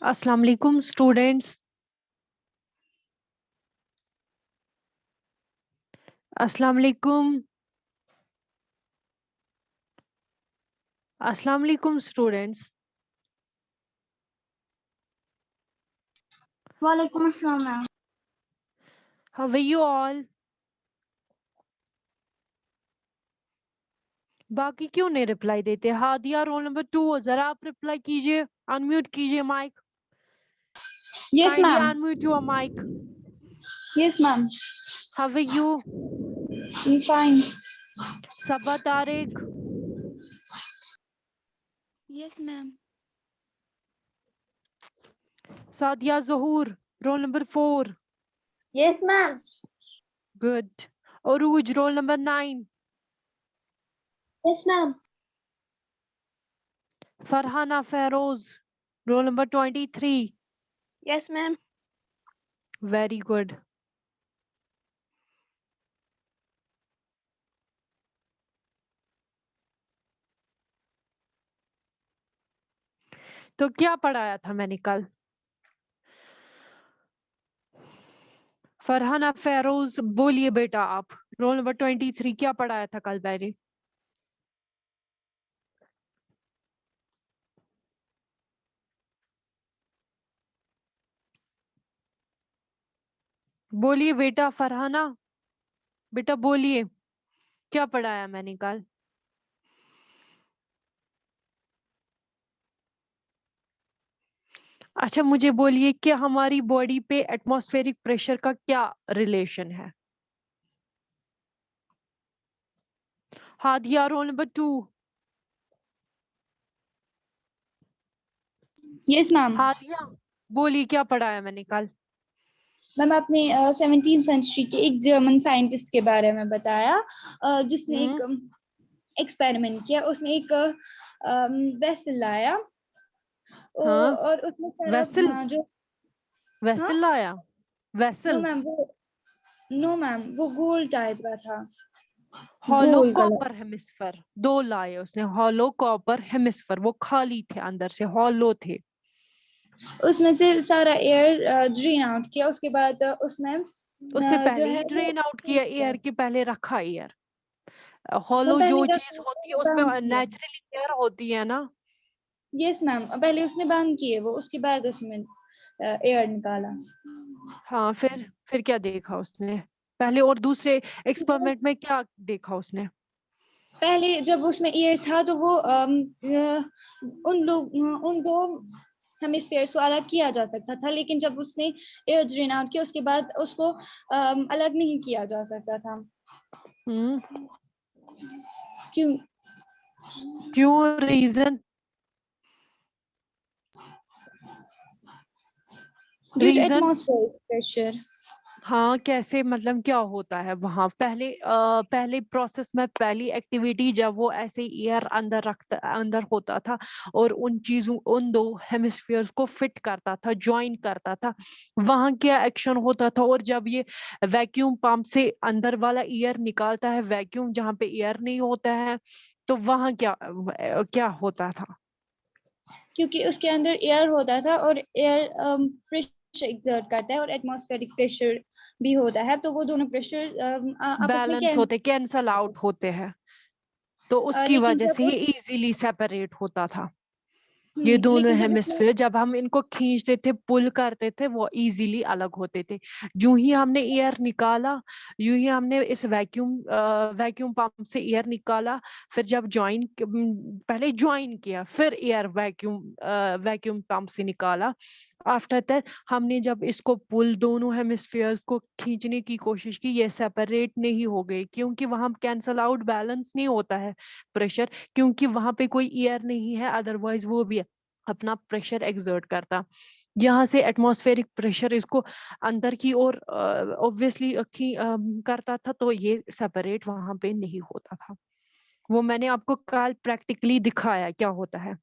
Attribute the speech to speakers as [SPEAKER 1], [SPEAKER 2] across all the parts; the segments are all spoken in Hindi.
[SPEAKER 1] अस्सलाम वालेकुम स्टूडेंट्स। अस्सलाम वालेकुम। अस्सलाम वालेकुम स्टूडेंट्स।
[SPEAKER 2] वालेकुम अस्सलाम ma'am.
[SPEAKER 1] How are you all? बाकी क्यों नहीं रिप्लाई देते? हादिया रोल नंबर 2, जरा आप रिप्लाई कीजिए, अनम्यूट कीजिए mic.
[SPEAKER 2] Yes,
[SPEAKER 1] kindly
[SPEAKER 2] ma'am.
[SPEAKER 1] Unmute your mic.
[SPEAKER 2] Yes, ma'am.
[SPEAKER 1] How are you?
[SPEAKER 2] I'm fine.
[SPEAKER 1] Saba Tariq,
[SPEAKER 2] Yes, ma'am.
[SPEAKER 1] Sadia Zahoor roll number 4,
[SPEAKER 2] Yes, ma'am.
[SPEAKER 1] Good. Arooj roll number 9,
[SPEAKER 2] Yes, ma'am.
[SPEAKER 1] Farhana Feroz roll number 23,
[SPEAKER 2] Yes, ma'am.
[SPEAKER 1] Very good. तो क्या पढ़ाया था मैंने कल? फरहाना फेरोज बोलिए बेटा, आप रोल नंबर 23 क्या पढ़ाया था कल मैंने? बोलिए बेटा फरहाना, बेटा बोलिए, क्या पढ़ाया मैंने कल? अच्छा मुझे बोलिए कि हमारी बॉडी पे एटमॉस्फेरिक प्रेशर का क्या रिलेशन है? Hadiya roll number 2,
[SPEAKER 2] Yes, ma'am.
[SPEAKER 1] Hadiya बोलिए क्या पढ़ाया मैंने कल?
[SPEAKER 2] मैम आपने 17th सेंचुरी के एक जर्मन साइंटिस्ट के बारे में बताया जिसने एक एक्सपेरिमेंट किया। उसने एक वेसल लाया
[SPEAKER 1] हाँ,
[SPEAKER 2] और उसमें सारा
[SPEAKER 1] वेसल,
[SPEAKER 2] जो हाँ
[SPEAKER 1] वेसल लाया,
[SPEAKER 2] नो
[SPEAKER 1] वेसल।
[SPEAKER 2] मैम वो गोल टाइप का था।
[SPEAKER 1] हॉलो
[SPEAKER 2] गोल कलर।
[SPEAKER 1] कॉपर हेमिस्फेयर दो लाए उसने, हॉलो कॉपर हेमिस्फेयर, वो खाली थे अंदर से, हॉलो थे।
[SPEAKER 2] उसमें से सारा एयर ड्रेन आउट किया। उसके बाद उसमें
[SPEAKER 1] उसने
[SPEAKER 2] जो
[SPEAKER 1] पहले ही
[SPEAKER 2] है वो
[SPEAKER 1] ड्रेन आउट किया एयर के, पहले रखा एयर।
[SPEAKER 2] वो
[SPEAKER 1] हॉलो
[SPEAKER 2] पहले
[SPEAKER 1] जो
[SPEAKER 2] रख
[SPEAKER 1] चीज होती है उसमें
[SPEAKER 2] बंद किया।
[SPEAKER 1] नेचुरली एयर होती है ना।
[SPEAKER 2] यस मैम, पहले उसने बंद किए वो, उसके बाद उसमें एयर निकाला।
[SPEAKER 1] हाँ, फिर क्या देखा उसने? पहले और दूसरे एक्सपेरिमेंट में क्या देखा उसने?
[SPEAKER 2] पहले जब उसमें एयर था तो वो उन दो हेमिस्फेयर्स को अलग किया जा सकता था, लेकिन जब उसने एयर ड्रेन आउट किया उसके बाद उसको अलग नहीं किया जा सकता था।
[SPEAKER 1] हम्म,
[SPEAKER 2] क्यों?
[SPEAKER 1] क्यों? Reason?
[SPEAKER 2] Due to
[SPEAKER 1] reason?
[SPEAKER 2] Atmospheric pressure.
[SPEAKER 1] हाँ, कैसे? मतलब क्या होता है वहां पहले प्रोसेस में, पहली एक्टिविटी जब वो ऐसे एयर अंदर होता था और उन चीजों, उन दो हेमिस्फीयर्स को फिट करता था, ज्वाइन करता था, वहां क्या एक्शन होता था? और जब ये वैक्यूम पंप से अंदर वाला एयर निकालता है, वैक्यूम जहाँ पे एयर नहीं होता है, तो वहां क्या क्या होता था?
[SPEAKER 2] क्योंकि उसके अंदर एयर होता था और एयर प्रेशर एक्सर्ट करता है और एटमॉस्फेरिक प्रेशर भी होता है, तो वो दोनों प्रेशर आपस में
[SPEAKER 1] बैलेंस होते, कैंसल आउट होते हैं, तो उसकी
[SPEAKER 2] लेकिन
[SPEAKER 1] वजह
[SPEAKER 2] जब
[SPEAKER 1] से ये इजीली सेपरेट होता था। ये दोनों
[SPEAKER 2] लेकिन जब उसमें
[SPEAKER 1] हेमिस्फीयर जब हम इनको खींचते थे, पुल करते थे, वो इजीली अलग होते थे। जो ही हमने एयर निकाला, यूं ही हमने इस वैक्यूम पंप से एयर निकाला, फिर जब पहले ज्वाइन किया, फिर एयर वैक्यूम पंप से निकाला। आफ्टर दैट हमने जब इसको पुल, दोनों हेमिस्फीयर्स को खींचने की कोशिश की, ये सेपरेट नहीं हो गए, क्योंकि वहां कैंसल आउट, बैलेंस नहीं होता है प्रेशर, क्योंकि वहां पे कोई एयर नहीं है, अदरवाइज वो भी अपना प्रेशर एक्सर्ट करता। यहाँ से एटमॉस्फेरिक प्रेशर इसको अंदर की ओर ऑब्वियसली करता था, तो ये सेपरेट वहां पे नहीं होता था। वो मैंने आपको कल प्रैक्टिकली दिखाया क्या होता है।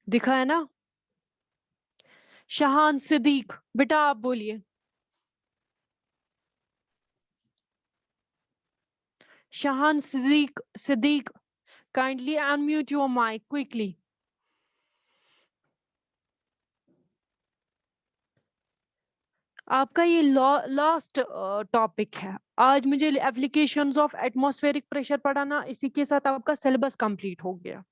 [SPEAKER 1] दिखाया ना? शहान सिद्दीक, बेटा आप बोलिए। शहान Siddique, Siddique Kindly unmute your mic quickly. आपका ये लास्ट टॉपिक है आज। मुझे एप्लीकेशंस ऑफ एटमॉस्फेरिक प्रेशर पढ़ाना, इसी के साथ आपका सिलेबस कंप्लीट हो गया।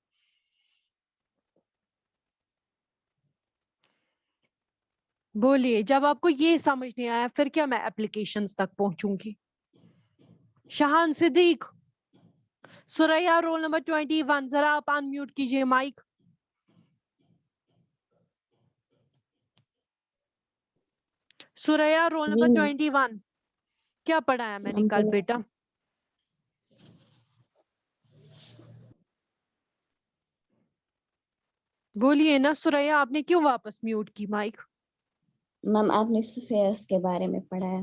[SPEAKER 1] बोलिए, जब आपको ये समझ नहीं आया फिर क्या मैं एप्लीकेशंस तक पहुंचूंगी? शाहान सिद्दीक, सुरैया रोल नंबर 21, जरा आप अनम्यूट कीजिए माइक। सुरैया रोल नंबर 21, क्या पढ़ाया मैंने कल बेटा? बोलिए ना सुरैया, आपने क्यों वापस म्यूट की माइक?
[SPEAKER 3] मैम आपने स्फीयर्स के बारे में पढ़ाया।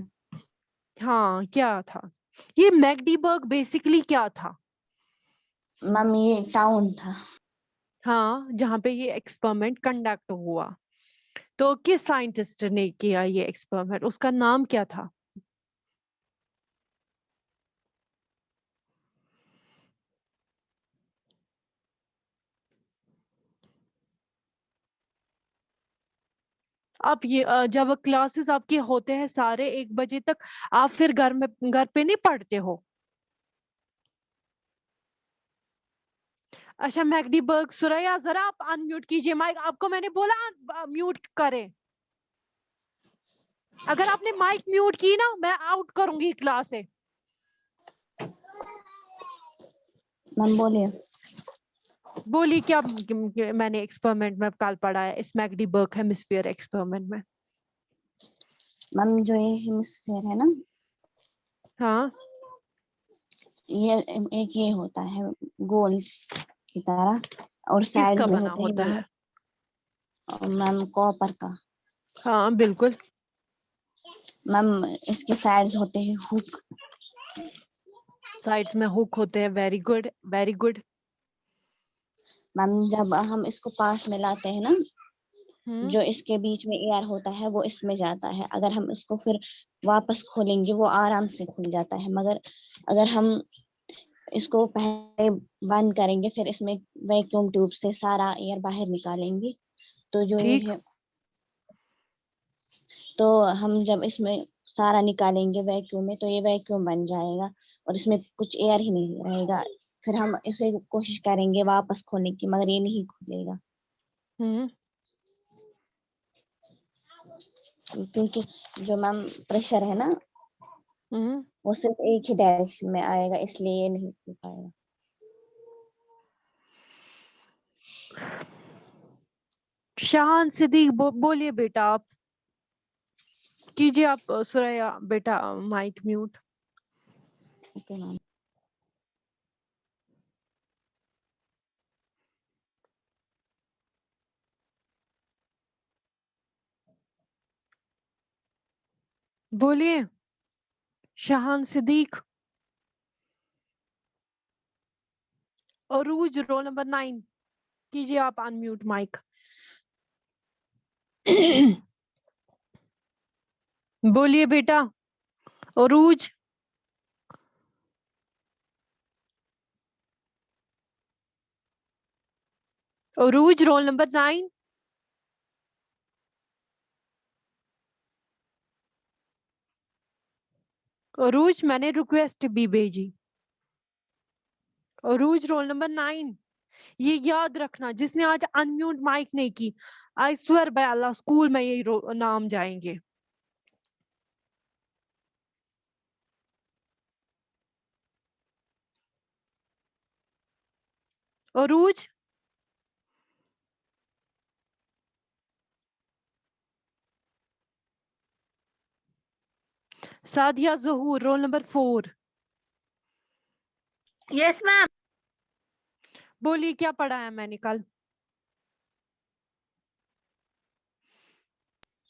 [SPEAKER 1] हाँ, क्या था ये मैगडीबर्ग? बेसिकली क्या था?
[SPEAKER 3] मैम ये टाउन था।
[SPEAKER 1] हाँ, जहाँ पे ये एक्सपेरिमेंट कंडक्ट हुआ। तो किस साइंटिस्ट ने किया ये एक्सपेरिमेंट, उसका नाम क्या था? आप ये जब क्लासेस आपके होते हैं सारे 1 बजे तक, आप फिर घर पे नहीं पढ़ते हो? अच्छा, मैगडीबर्ग, सुरैया जरा आप अनम्यूट कीजिए माइक। आपको मैंने बोला म्यूट करें। अगर आपने माइक म्यूट की ना, मैं आउट करूंगी क्लास से।
[SPEAKER 3] मैम बोलिए।
[SPEAKER 1] बोलिए क्या मैंने एक्सपेरिमेंट में कल पढ़ा है इस मैगडीबर्ग हेमिस्फीयर एक्सपेरिमेंट में?
[SPEAKER 3] मैम जो ये हेमिस्फीयर है ना,
[SPEAKER 1] हाँ,
[SPEAKER 3] ये एक ये होता है गोल की तरह, और साइड्स
[SPEAKER 1] किसका
[SPEAKER 3] में
[SPEAKER 1] बना
[SPEAKER 3] होते
[SPEAKER 1] होता
[SPEAKER 3] हैं
[SPEAKER 1] है?
[SPEAKER 3] मैम कॉपर का।
[SPEAKER 1] हाँ बिल्कुल।
[SPEAKER 3] मैम इसके साइड्स होते हैं हुक।
[SPEAKER 1] साइड्स में हुक होते हैं, very good very good.
[SPEAKER 3] Ma'am जब हम इसको पास में लाते हैं ना,
[SPEAKER 1] हम्म,
[SPEAKER 3] जो इसके बीच में एयर होता है वो इसमें जाता है। अगर हम इसको फिर वापस खोलेंगे वो आराम से खुल जाता है, मगर अगर हम इसको पहले बंद करेंगे फिर इसमें वैक्यूम ट्यूब से सारा एयर बाहर निकालेंगे, तो जो ये
[SPEAKER 1] ठीक।
[SPEAKER 3] है, तो हम जब इसमें सारा निकालेंगे वैक्यूम में, तो ये वैक्यूम बन जाएगा और इसमें कुछ एयर ही नहीं रहेगा। फिर हम इसे कोशिश करेंगे वापस खोलने की, मगर ये नहीं खुलेगा,
[SPEAKER 1] हम्म,
[SPEAKER 3] क्योंकि जो मैम प्रेशर है ना,
[SPEAKER 1] हम्म।
[SPEAKER 3] वो सिर्फ एक ही डायरेक्शन में आएगा, इसलिए ये नहीं खुल पाएगा।
[SPEAKER 1] शाहान सिद्दीक बोलिए बेटा, आप कीजिए आप सुरैया बेटा माइक म्यूट।
[SPEAKER 3] Okay ma'am.
[SPEAKER 1] बोलिए शाहान सिद्दीक। अरूज रोल नंबर 9, कीजिए आप अनम्यूट माइक। बोलिए बेटा अरूज। अरूज रोल नंबर 9। अरूज, मैंने रिक्वेस्ट भी भेजी। अरूज रोल नंबर 9, ये याद रखना, जिसने आज अनम्यूट माइक नहीं की, I swear by Allah school में यही नाम जाएंगे। अरूज, सादिया जहूर रोल नंबर 4,
[SPEAKER 2] यस मैम।
[SPEAKER 1] बोलिए क्या पढ़ाया मैंने कल?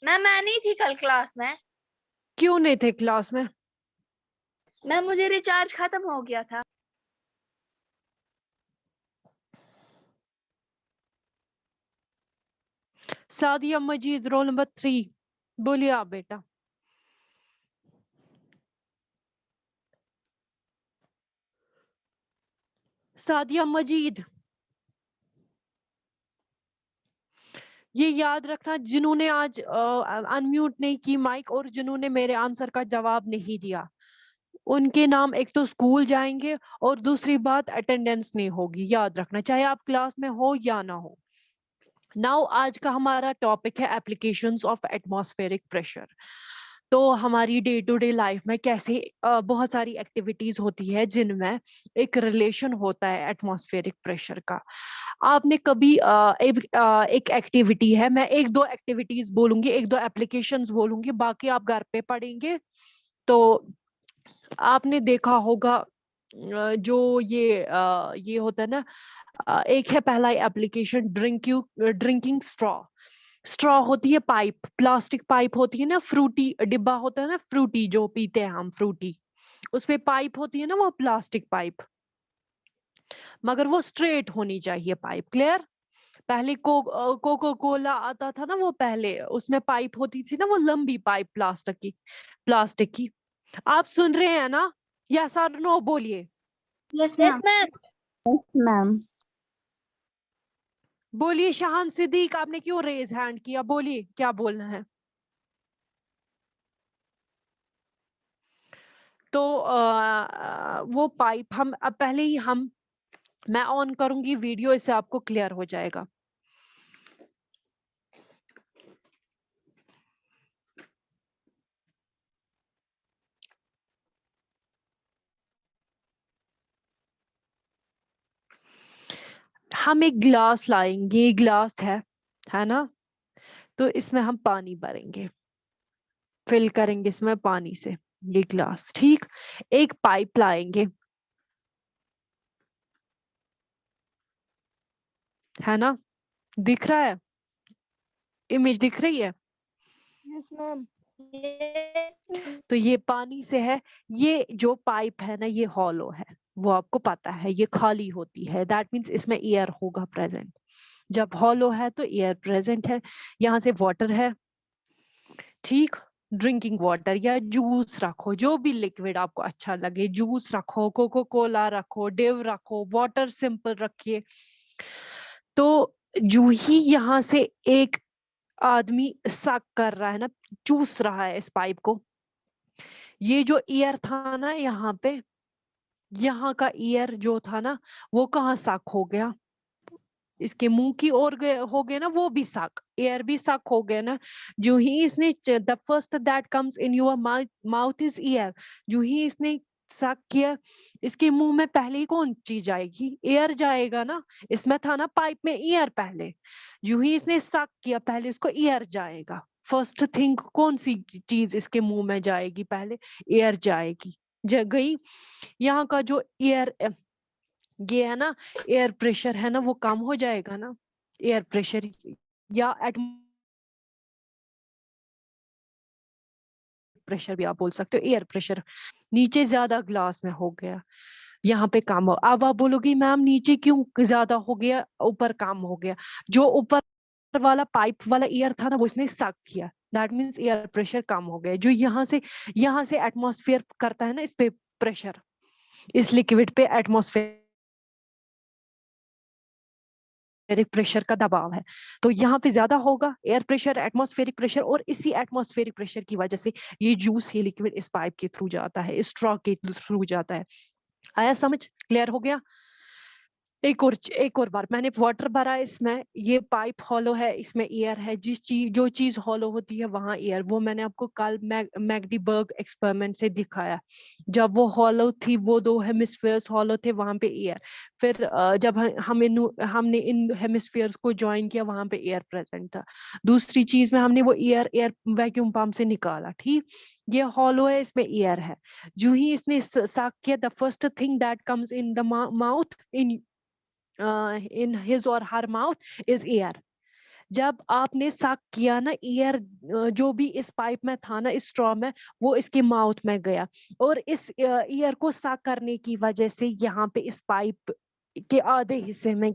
[SPEAKER 2] मैम मैं नहीं थी कल क्लास में।
[SPEAKER 1] क्यों नहीं थे क्लास में?
[SPEAKER 2] मैम मुझे रिचार्ज खत्म हो गया था।
[SPEAKER 1] सादिया मजीद रोल नंबर 3, बोलिए आप बेटा। सादिया मजीद। ये याद रखना, जिन्होंने आज अनम्यूट नहीं की माइक और जिन्होंने मेरे आंसर का जवाब नहीं दिया, उनके नाम एक तो स्कूल जाएंगे और दूसरी बात अटेंडेंस नहीं होगी। याद रखना, चाहे आप क्लास में हो या ना हो। नाउ आज का हमारा टॉपिक है एप्लीकेशंस ऑफ एटमॉस्फेरिक प्रेशर। तो हमारी डे टू डे लाइफ में कैसे बहुत सारी एक्टिविटीज होती है जिनमें एक रिलेशन होता है एटमॉस्फेरिक प्रेशर का। आपने कभी एक एक्टिविटी है, मैं एक दो एक्टिविटीज बोलूंगी, एक दो एप्लीकेशंस बोलूंगी, बाकी आप घर पे पढ़ेंगे। तो आपने देखा होगा जो ये होता है ना, एक है पहला एप्लीकेशन ड्रिंकिंग स्ट्रॉ। स्ट्रॉ होती है पाइप, प्लास्टिक पाइप होती है ना, फ्रूटी डिब्बा होता है ना, फ्रूटी जो पीते हैं हम, फ्रूटी, उसपे पाइप होती है ना, वो प्लास्टिक पाइप, मगर वो स्ट्रेट होनी चाहिए पाइप। क्लियर? पहले कोको कोला आता था ना, वो पहले उसमें पाइप होती थी ना, वो लंबी पाइप प्लास्टिक की। आप सुन रहे हैं ना? यस और नो बोलिए।
[SPEAKER 2] Yes ma'am.
[SPEAKER 3] Yes ma'am.
[SPEAKER 1] बोलिए शाहान सिद्दीक, आपने क्यों रेज हैंड किया? बोलिए क्या बोलना है। तो वो पाइप हम अब पहले ही मैं ऑन करूंगी वीडियो, इससे आपको क्लियर हो जाएगा। हम एक ग्लास लाएंगे, ये ग्लास है ना, तो इसमें हम पानी भरेंगे, फिल करेंगे इसमें पानी से ये ग्लास, ठीक। एक पाइप लाएंगे, है ना, दिख रहा है, इमेज दिख रही है।
[SPEAKER 2] Yes ma'am.
[SPEAKER 1] तो ये पानी से है, ये जो पाइप है ना, ये हॉलो है, वो आपको पता है, ये खाली होती है, दैट मीन्स इसमें एयर होगा प्रेजेंट। जब हॉलो है तो एयर प्रेजेंट है। यहाँ से वाटर है, ठीक, ड्रिंकिंग वाटर या जूस रखो, जो भी लिक्विड आपको अच्छा लगे, जूस रखो, कोको कोला रखो, डिव रखो, वाटर सिंपल रखिए। तो जो ही यहाँ से एक आदमी सक कर रहा है ना, चूस रहा है इस पाइप को, ये जो ईयर था ना यहाँ पे, यहाँ का ईयर जो था ना, वो कहाँ सक हो गया, इसके मुंह की ओर हो गए ना, वो भी सक, एयर भी सक हो गया ना। जो ही इसने the first that comes in your mouth is year, जो ही इसने सक किया, इसके मुंह में पहले ही कौन चीज जाएगी? एयर जाएगा ना। इसमें था ना पाइप में एयर पहले, जो ही इसने सक किया पहले इसको एयर जाएगा। फर्स्ट थिंग कौन सी चीज इसके मुंह में जाएगी? पहले एयर जाएगी, गई। यहाँ का जो एयर ये है ना, एयर प्रेशर है ना, वो कम हो जाएगा ना, एयर प्रेशर या प्रेशर भी आप बोल सकते हो। एयर प्रेशर नीचे ज्यादा ग्लास में हो गया, यहाँ पे कम हो। अब आप बोलोगी मैम नीचे क्यों ज्यादा हो गया, ऊपर कम हो गया? जो ऊपर वाला पाइप वाला एयर था ना, वो इसने सक किया, दैट मीन्स एयर प्रेशर कम हो गया। जो यहाँ से एटमॉस्फेयर करता है ना इस पे प्रेशर, इस लिक्विड पे एटमॉस्फेयर प्रेशर का दबाव है, तो यहाँ पे ज्यादा होगा एयर प्रेशर, एटमॉस्फेरिक प्रेशर। और इसी एटमॉस्फेरिक प्रेशर की वजह से ये जूस, ये लिक्विड इस पाइप के थ्रू जाता है, इस स्ट्रॉ के थ्रू जाता है। आया समझ? क्लियर हो गया? एक और बार, मैंने वाटर भरा इसमें, ये पाइप हॉलो है, इसमें एयर है। जो चीज हॉलो होती है वहां एयर, वो मैंने आपको कल मैगडीबर्ग एक्सपेरिमेंट से दिखाया। जब वो हॉलो थी, वो दो हेमिस्फीयर्स हॉलो थे, वहां पे एयर। फिर जब हमने इन हेमिस्फीयर्स को ज्वाइन किया, वहां पे एयर प्रेजेंट था। दूसरी चीज में हमने वो एयर वैक्यूम पंप से निकाला, ठीक। ये हॉलो है, इसमें एयर है। जो ही इसने साक किया, the first thing that comes in the mouth, in his और हर माउथ इज एयर। जब आपने सक किया ना, एयर जो भी इस पाइप में था ना, इस स्ट्रॉ में, वो इसके माउथ में गया। और इस एयर को सक करने की वजह से यहाँ पे इस पाइप के आधे हिस्से में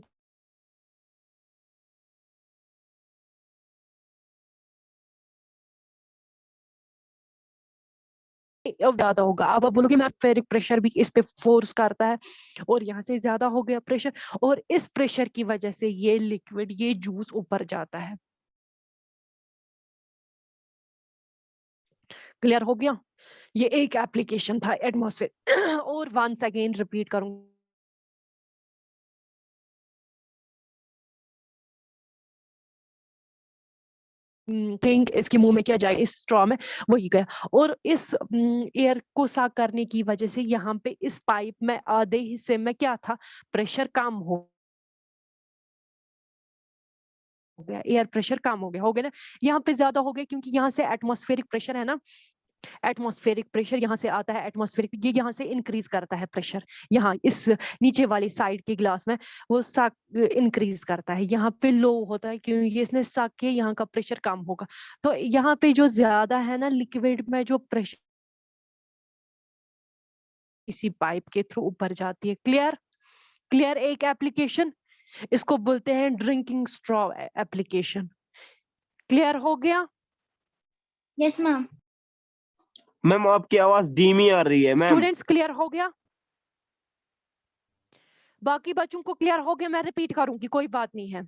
[SPEAKER 1] ज्यादा होगा। अब आप बोलोगे मैं एटमॉस्फेरिक प्रेशर भी इस पे फोर्स करता है और यहाँ से ज्यादा हो गया प्रेशर, और इस प्रेशर की वजह से ये लिक्विड, ये जूस ऊपर जाता है। क्लियर हो गया? ये एक एप्लीकेशन था एटमॉस्फेयर। और वंस अगेन रिपीट करूंगा, थिंक इसके मुंह में क्या जाए, इस स्ट्रॉ में वही गया, और इस एयर को साफ करने की वजह से यहाँ पे इस पाइप में आधे हिस्से में क्या था, प्रेशर कम हो गया, एयर प्रेशर कम हो गया ना, यहाँ पे ज्यादा हो गया क्योंकि यहाँ से एटमॉस्फेरिक प्रेशर है ना, एटमॉस्फेरिक प्रेशर यहाँ से आता है, एटमॉस्फेरिक ये यहाँ से इंक्रीज करता है प्रेशर, यहाँ इस नीचे वाली साइड के ग्लास में वो साक इंक्रीज करता है, यहाँ पे लो होता है क्योंकि इसने साक के यहाँ का प्रेशर कम होगा। तो यहाँ पे जो ज्यादा है ना लिक्विड में जो प्रेशर इसी पाइप के थ्रू ऊपर जाती है। क्लियर? क्लियर? एक एप्लीकेशन, इसको बोलते हैं ड्रिंकिंग स्ट्रॉ एप्लीकेशन। क्लियर हो गया?
[SPEAKER 2] Yes ma'am.
[SPEAKER 4] मैम आपकी आवाज धीमी आ रही है मैम।
[SPEAKER 1] स्टूडेंट्स क्लियर हो गया? बाकी बच्चों को क्लियर हो गया? मैं रिपीट करूंगी, कोई बात नहीं है।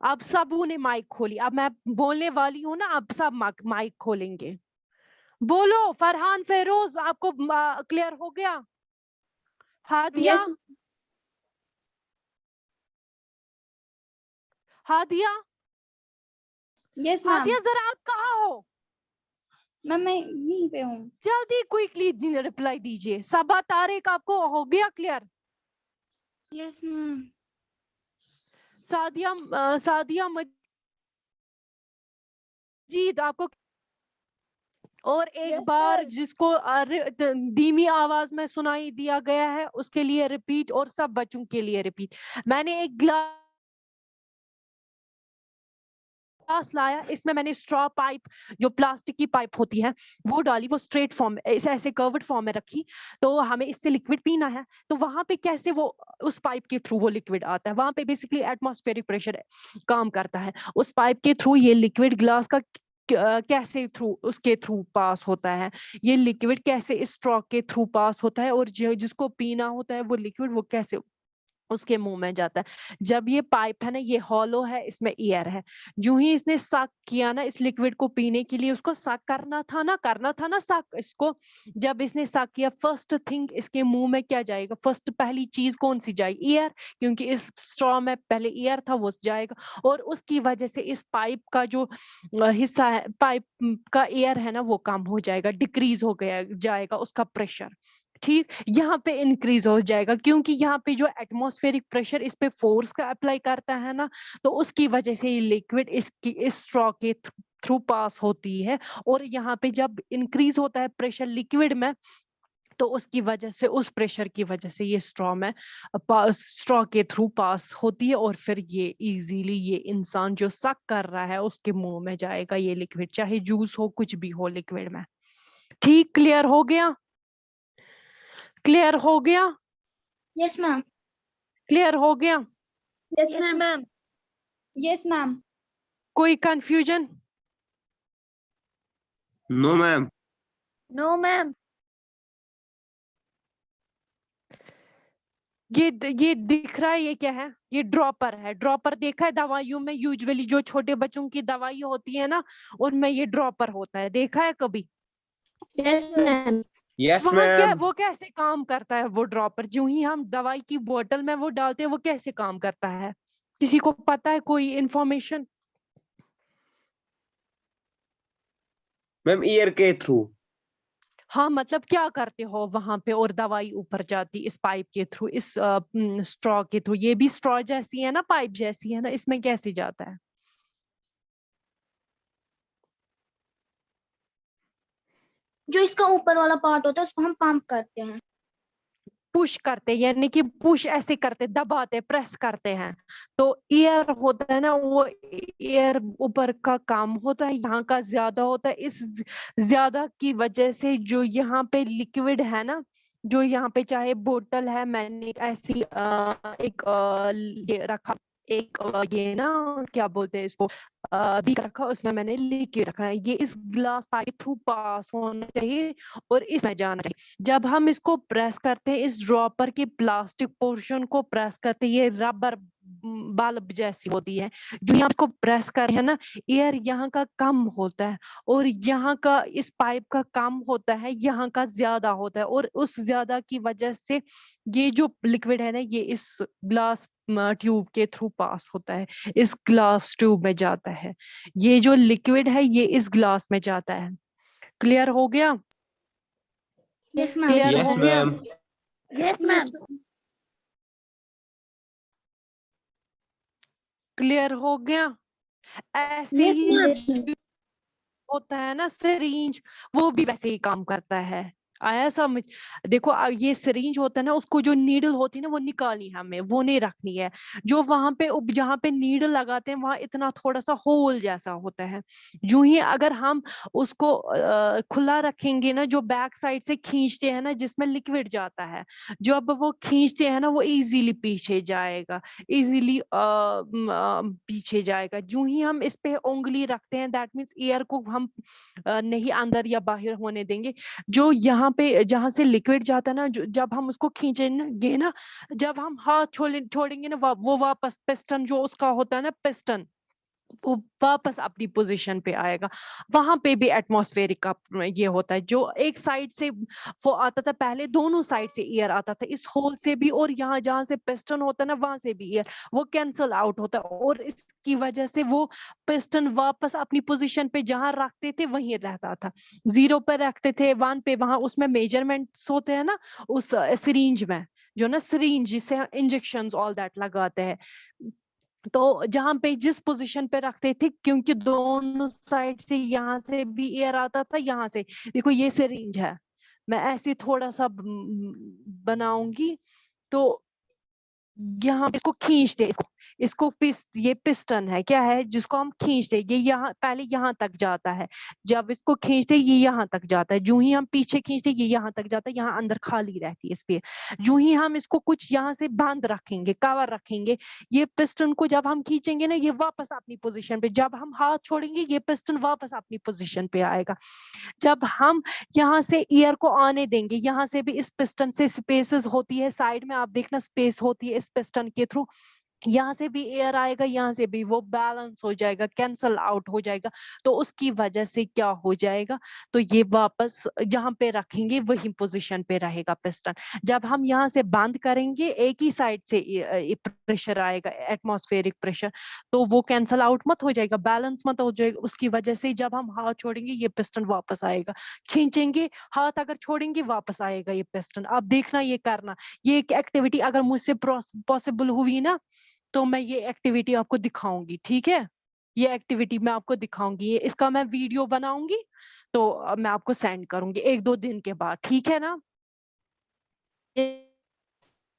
[SPEAKER 1] अब सबू ने माइक खोली, अब मैं बोलने वाली हूं ना, अब सब माइक खोलेंगे। बोलो फरहान फेरोज, आपको क्लियर हो गया? Hadiya, Hadiya,
[SPEAKER 2] yes ma'am.
[SPEAKER 1] हादिया जरा आप कहाँ हो?
[SPEAKER 2] मैम मैं यहीं पे हूँ।
[SPEAKER 1] जल्दी क्विकली रिप्लाई दीजिए। सबा तारिक, आपको हो गया clear?
[SPEAKER 2] Yes ma'am.
[SPEAKER 1] Sadia, Sadia Majeed, आपको? और एक
[SPEAKER 2] Yes,
[SPEAKER 1] बार
[SPEAKER 2] sir.
[SPEAKER 1] जिसको धीमी आवाज में सुनाई दिया गया है उसके लिए रिपीट, और सब बच्चों के लिए रिपीट। मैंने एक ग्लास लाया, इसमें मैंने स्ट्रॉ पाइप, जो प्लास्टिक की पाइप होती है वो डाली, वो स्ट्रेट फॉर्म में ऐसे कर्व्ड फॉर्म में रखी, तो हमें इससे लिक्विड पीना है, तो वहां पे कैसे वो उस पाइप के थ्रू वो लिक्विड आता है, वहां पे बेसिकली एटमॉस्फेरिक प्रेशर काम करता है, उस पाइप के थ्रू ये लिक्विड ग्लास का कैसे थ्रू उसके थ्रू पास होता है, ये लिक्विड कैसे इस स्ट्रॉ के थ्रू पास होता है, और जिसको पीना होता है वो लिक्विड वो कैसे उसके मुंह में जाता है। जब ये पाइप है ना, ये हॉलो है, इसमें एयर है, जो ही इसने सक किया ना इस लिक्विड को पीने के लिए, उसको सक करना था ना सक इसको, जब इसने सक किया, फर्स्ट थिंग इसके मुंह में क्या जाएगा, फर्स्ट पहली चीज कौन सी जाएगी, एयर, क्योंकि इस स्ट्रॉ में पहले एयर था वो जाएगा, और उसकी वजह से इस पाइप का जो हिस्सा है, पाइप का एयर है ना वो कम हो जाएगा, डिक्रीज हो गया जाएगा उसका प्रेशर। ठीक, यहाँ पे इंक्रीज हो जाएगा क्योंकि यहाँ पे जो एटमॉस्फेरिक प्रेशर इस पे फोर्स का अप्लाई करता है ना, तो उसकी वजह से ये लिक्विड इसकी इस स्ट्रॉ के थ्रू पास होती है, और यहाँ पे जब इंक्रीज होता है प्रेशर लिक्विड में, तो उसकी वजह से, उस प्रेशर की वजह से ये स्ट्रॉ में स्ट्रॉ के थ्रू पास होती है, और फिर ये इजीली ये इंसान जो सक कर रहा है उसके मुंह में जाएगा ये लिक्विड, चाहे जूस हो कुछ भी हो लिक्विड में। ठीक, क्लियर हो गया? क्लियर हो गया?
[SPEAKER 2] Yes ma'am.
[SPEAKER 1] क्लियर हो गया?
[SPEAKER 2] Yes ma'am. Yes ma'am.
[SPEAKER 1] कोई confusion?
[SPEAKER 4] No ma'am.
[SPEAKER 2] No ma'am.
[SPEAKER 1] ये दिख रहा है, ये क्या है, ये ड्रॉपर है। ड्रॉपर देखा है दवाइयों में, यूजुअली जो छोटे बच्चों की दवाई होती है ना उनमें ये ड्रॉपर होता है, देखा है कभी?
[SPEAKER 2] Yes ma'am.
[SPEAKER 4] यस
[SPEAKER 1] वहाँ क्या,
[SPEAKER 4] मैम।
[SPEAKER 1] वो कैसे काम करता है वो ड्रॉपर, जो ही हम दवाई की बोतल में वो डालते हैं वो कैसे काम करता है, किसी को पता है कोई इंफॉर्मेशन?
[SPEAKER 4] मैम ईयर के थ्रू।
[SPEAKER 1] हाँ, मतलब क्या करते हो वहां पे, और दवाई ऊपर जाती इस पाइप के थ्रू, इस स्ट्रॉ के थ्रू, ये भी स्ट्रॉ जैसी है ना, पाइप जैसी है ना, इसमें कैसे जाता है?
[SPEAKER 2] जो इसका ऊपर वाला पार्ट होता है उसको हम पंप करते हैं।
[SPEAKER 1] पुश करते, यानी कि पुश ऐसे करते, दबाते, प्रेस करते हैं, तो एयर होता है ना, वो एयर ऊपर का काम होता है, यहाँ का ज्यादा होता है, इस ज्यादा की वजह से जो यहाँ पे लिक्विड है ना, जो यहाँ पे चाहे बोतल है, मैंने ऐसी एक ये रखा एक ये ना क्या बोलते हैं इसको, बीकर रखा, उसमें मैंने लिक्विड रखा है, ये इस ग्लास पाइप के थ्रू पास होना चाहिए और इसमें जाना चाहिए। जब हम इसको प्रेस करते हैं, इस ड्रॉपर के प्लास्टिक पोर्शन को प्रेस करते हैं, ये रबर बल्ब जैसी होती है, जो यहाँ को प्रेस कर रहे हैं ना, एयर यहाँ का कम होता है और यहाँ का इस पाइप का कम होता है, यहाँ का ज्यादा होता है, और उस ज्यादा की वजह से ये जो लिक्विड है ना, ये इस ग्लास ट्यूब के थ्रू पास होता है, इस ग्लास ट्यूब में जाता है, ये जो लिक्विड है ये इस ग्लास में जाता है। क्लियर हो गया?
[SPEAKER 2] Yes ma'am.
[SPEAKER 1] क्लियर
[SPEAKER 4] यस
[SPEAKER 1] हो गया?
[SPEAKER 4] मैम।
[SPEAKER 2] Yes ma'am.
[SPEAKER 1] क्लियर हो गया? ऐसे
[SPEAKER 2] यस
[SPEAKER 1] ही
[SPEAKER 2] मैम।
[SPEAKER 1] होता है ना सिरिंज, वो भी वैसे ही काम करता है। आया समझ? देखो ये सिरिंज होता है ना, उसको जो नीडल होती है ना वो निकालनी है हमें, वो नहीं रखनी है। जो वहां पे जहां पे नीडल लगाते हैं वहां इतना थोड़ा सा होल जैसा होता है, जो ही अगर हम उसको खुला रखेंगे ना, जो बैक साइड से खींचते हैं ना जिसमें लिक्विड जाता है, जो अब वो खींचते हैं ना वो इजीली पीछे जाएगा, इजीली पीछे जाएगा। जो ही हम इस पे उंगली रखते हैं, दैट मीन्स एयर को हम नहीं अंदर या बाहर होने देंगे। जो यहाँ पे जहां से लिक्विड जाता है ना, जब हम उसको खींचेंगे ना, जब हम हाथ छोड़ेंगे ना, वो वापस पिस्टन जो उसका होता है ना, पिस्टन वो वापस अपनी पोजीशन पे आएगा। वहां पे भी एटमॉस्फेरिक का ये होता है, जो एक साइड से वो आता था पहले, दोनों साइड से एयर आता था, इस होल से भी और यहाँ जहां से पिस्टन होता है ना वहां से भी एयर, वो कैंसल आउट होता है, और इसकी वजह से वो पिस्टन वापस अपनी पोजीशन पे जहां रखते थे वहीं रहता था। 0 पे रखते थे, 1 पे, वहां उसमें मेजरमेंट्स होते हैं ना उस सिरिंज में, जो ना सिरिंज जिससे इंजेक्शन ऑल दैट लगाते हैं, तो जहां पे जिस पोजीशन पे रखते थे, क्योंकि दोनों साइड से यहाँ से भी एयर आता था, यहाँ से देखो ये सिरिंज है, मैं ऐसे थोड़ा सा बनाऊंगी, तो यहाँ पे इसको खींचते, इसको ये पिस्टन है, क्या है जिसको हम खींचते, ये यहाँ पहले यहाँ तक जाता है, जब इसको खींचते ये यहाँ तक जाता है, जो ही हम पीछे खींचते ये यहाँ तक जाता है, यहाँ अंदर खाली रहती है स्पेस। जो ही हम इसको कुछ यहाँ से बंद रखेंगे, कवर रखेंगे, ये पिस्टन को जब हम खींचेंगे ना ये वापस अपनी पोजीशन पे, जब हम हाथ छोड़ेंगे ये पिस्टन वापस अपनी पोजीशन पे आएगा। जब हम यहाँ से एयर को आने देंगे, यहाँ से भी इस पिस्टन से स्पेसेस होती है, साइड में आप देखना स्पेस होती है इस पिस्टन के थ्रू, यहाँ से भी एयर आएगा, यहाँ से भी, वो बैलेंस हो जाएगा, कैंसल आउट हो जाएगा, तो उसकी वजह से क्या हो जाएगा, तो ये वापस जहां पे रखेंगे वही पोजीशन पे रहेगा पिस्टन। जब हम यहाँ से बंद करेंगे एक ही साइड से प्रेशर आएगा, एटमॉस्फेरिक प्रेशर, तो वो कैंसल आउट मत हो जाएगा, बैलेंस मत हो जाएगा, उसकी वजह से जब हम हाथ छोड़ेंगे ये पिस्टन वापस आएगा, खींचेंगे हाथ अगर छोड़ेंगे वापस आएगा ये पिस्टन। अब देखना ये करना, ये एक एक्टिविटी अगर मुझसे पॉसिबल हुई ना तो मैं ये एक्टिविटी आपको दिखाऊंगी, ठीक है? ये एक्टिविटी मैं आपको दिखाऊंगी, ये इसका मैं वीडियो बनाऊंगी, तो मैं आपको सेंड करूंगी 1-2 दिन के बाद, ठीक है ना?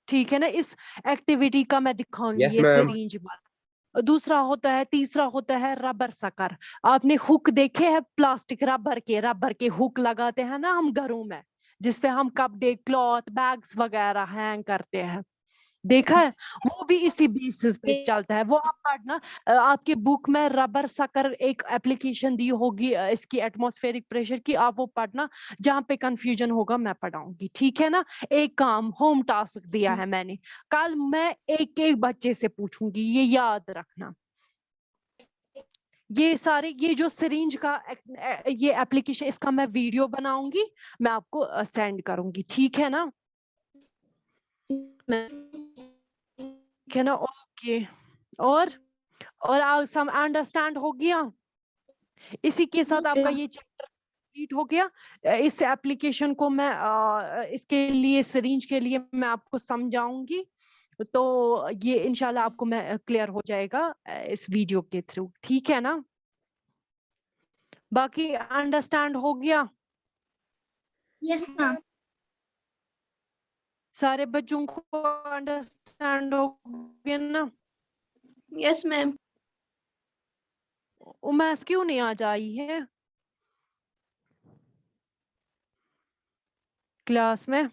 [SPEAKER 1] ठीक है ना? इस एक्टिविटी का मैं दिखाऊंगी,
[SPEAKER 4] यस
[SPEAKER 1] ये
[SPEAKER 4] मैम।
[SPEAKER 1] सिरिंज वाला। दूसरा होता है, तीसरा होता है रबर सकर। आपने हुक देखे हैं, प्लास्टिक रबर के हुक लगाते हैं ना हम घरों में, जिसपे हम कपड़े, क्लॉथ, बैग्स वगैरह हैंग करते हैं, देखा है? वो भी इसी बेसिस पे चलता है। वो आप पढ़ना, आपके बुक में रबर सकर एक एप्लीकेशन दी होगी इसकी एटमॉस्फेरिक प्रेशर की, आप वो पढ़ना, जहां पे कंफ्यूजन होगा मैं पढ़ाऊंगी, ठीक है ना? एक काम, होम टास्क दिया है मैंने, कल मैं एक एक बच्चे से पूछूंगी, ये याद रखना। ये सारे, ये जो सिरिंज का ये एप्लीकेशन, इसका मैं वीडियो बनाऊंगी, मैं आपको सेंड करूंगी, ठीक है ना? ठीक है ना? ओके। और सम अंडरस्टैंड हो गया? इसी के साथ आपका ये चैप्टर कंप्लीट हो गया। इस एप्लीकेशन को मैं इसके लिए, सिरिंज के लिए मैं आपको समझाऊंगी, तो ये इंशाल्लाह आपको मैं क्लियर हो जाएगा इस वीडियो के थ्रू, ठीक है ना? बाकी अंडरस्टैंड हो गया
[SPEAKER 2] यस मैम।
[SPEAKER 1] सारे बच्चों को? अंडरस्टैंड हो गया ना?
[SPEAKER 2] Yes ma'am.
[SPEAKER 1] उमैस क्यों नहीं आ जाई है क्लास में?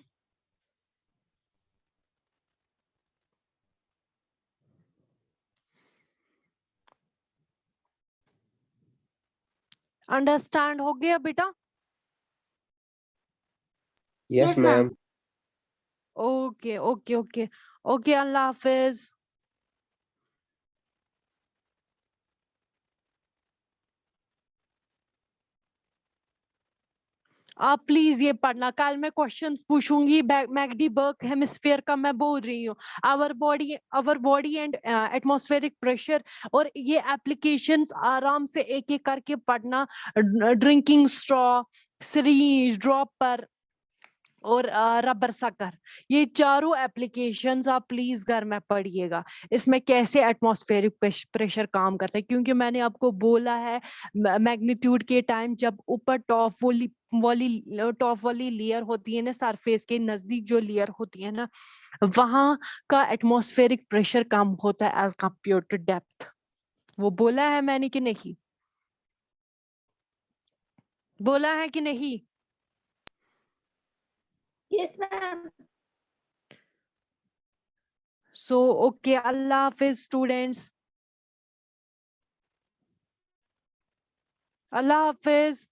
[SPEAKER 1] अंडरस्टैंड हो गया बेटा?
[SPEAKER 4] Yes
[SPEAKER 2] Yes, ma'am.
[SPEAKER 4] Ma'am.
[SPEAKER 1] Okay okay okay okay, अल्लाह हाफिज। आप प्लीज ये पढ़ना, कल मैं क्वेश्चंस पूछूंगी मैगडी बर्ग हेमिस्फीयर का, मैं बोल रही हूँ our body and atmospheric pressure, और ये एप्लीकेशंस आराम से एक एक करके पढ़ना। ड्रिंकिंग स्ट्रॉ, सीरीज, ड्रॉपर और रबर सकर, ये चारों एप्लीकेशंस आप प्लीज घर में पढ़िएगा। इसमें कैसे एटमॉस्फेरिक प्रेशर काम करता है, क्योंकि मैंने आपको बोला है मैग्नीट्यूड के टाइम जब ऊपर टॉप वाली लेयर होती है ना, सरफेस के नजदीक जो लेयर होती है ना, वहां का एटमॉस्फेरिक प्रेशर कम होता है एज कंपेयर टू डेप्थ। वो बोला है मैंने कि नहीं? बोला है कि नहीं?
[SPEAKER 2] Yes, ma'am.
[SPEAKER 1] सो ओके, अल्लाह हाफिज स्टूडेंट्स, अल्लाह हाफिज।